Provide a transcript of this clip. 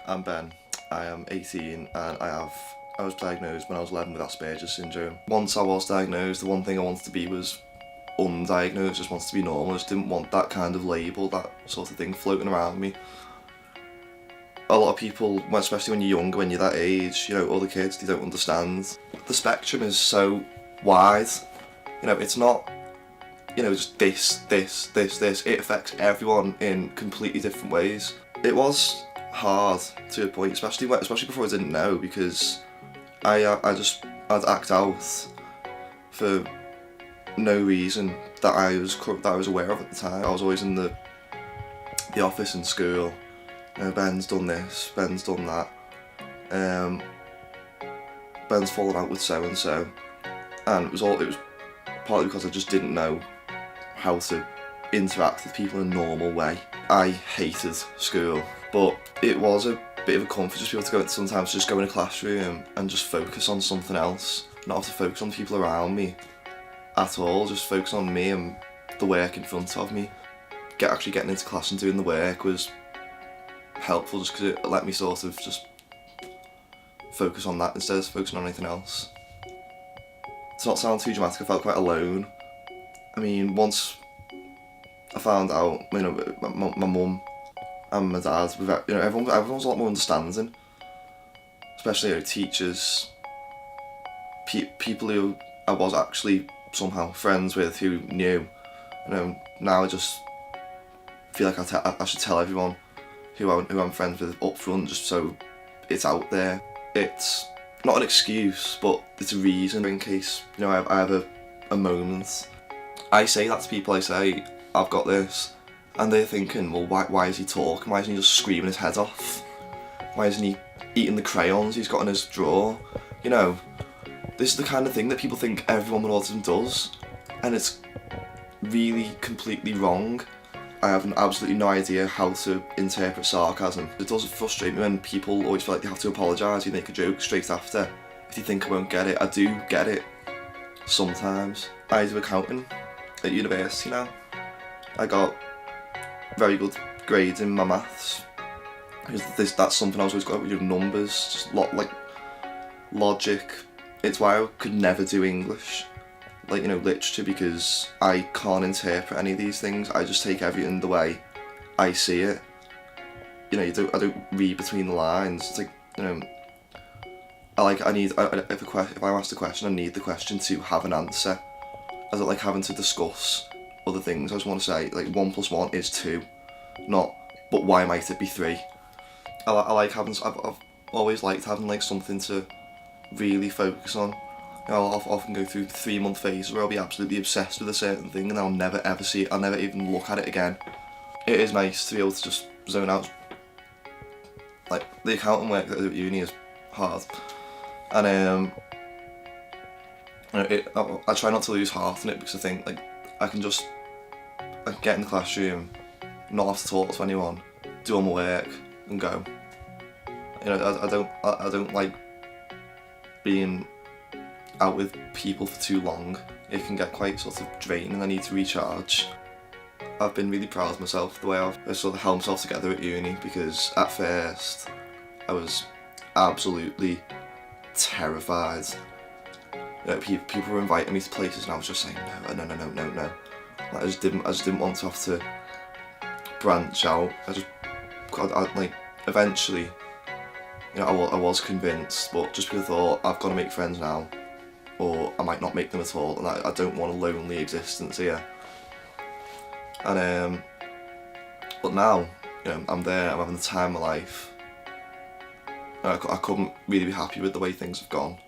I'm Ben. I am 18 and I was diagnosed when I was 11 with Asperger's syndrome. Once I was diagnosed, the one thing I wanted to be was undiagnosed, just wanted to be normal. I just didn't want that kind of label, that sort of thing floating around me. A lot of people, especially when you're younger, when you're that age, other kids, they don't understand. The spectrum is so wide. It's not, just this. It affects everyone in completely different ways. It was hard to a point, especially before I didn't know, because I'd act out for no reason that I was aware of at the time. I was always in the office in school. Ben's done this, Ben's done that. Ben's fallen out with so and so, and it was partly because I just didn't know how to interact with people in a normal way. I hated school, but it was a bit of a comfort just to be able to sometimes just go in a classroom and just focus on something else, not have to focus on the people around me at all, just focus on me and the work in front of me. Actually getting into class and doing the work was helpful just because it let me sort of just focus on that instead of focusing on anything else. To not sound too dramatic, I felt quite alone. I mean, once I found out, my mum and my dad, everyone's a lot more understanding, especially teachers, people who I was actually somehow friends with who knew. Now I just feel like I should tell everyone who I'm friends with up front, just so it's out there. It's not an excuse, but it's a reason in case I have a moment. I say that to people. I say I've got this, and they're thinking, well, why is he talking? Why isn't he just screaming his head off? Why isn't he eating the crayons he's got in his drawer? This is the kind of thing that people think everyone with autism does, and it's really completely wrong. I have absolutely no idea how to interpret sarcasm. It does frustrate me when people always feel like they have to apologise, you make a joke straight after. If you think I won't get it, I do get it. Sometimes. I do accounting at university now. I got very good grades in my maths. That's something I was always got with numbers, just like logic. It's why I could never do English, literature, because I can't interpret any of these things. I just take everything the way I see it. I don't read between the lines. It's like, if I'm asked a question, I need the question to have an answer. I don't like having to discuss other things. I just want to say, 1 + 1 is 2, not, but why might it be 3? I've always liked having something to really focus on. I'll often go through 3-month phases where I'll be absolutely obsessed with a certain thing and I'll never ever see it, I'll never even look at it again. It is nice to be able to just zone out. The accounting work that I do at uni is hard, and I try not to lose heart in it, because I think I can get in the classroom, not have to talk to anyone, do all my work and go. I don't like being out with people for too long. It can get quite sort of draining. I need to recharge. I've been really proud of myself, the way I've sort of held myself together at uni, because at first I was absolutely terrified. People were inviting me to places and I was just saying no. I just didn't want to have to branch out. Eventually, I was convinced, but just because I thought I've got to make friends now, or I might not make them at all, and I don't want a lonely existence here. And but now, I'm there, I'm having the time of my life. I couldn't really be happy with the way things have gone.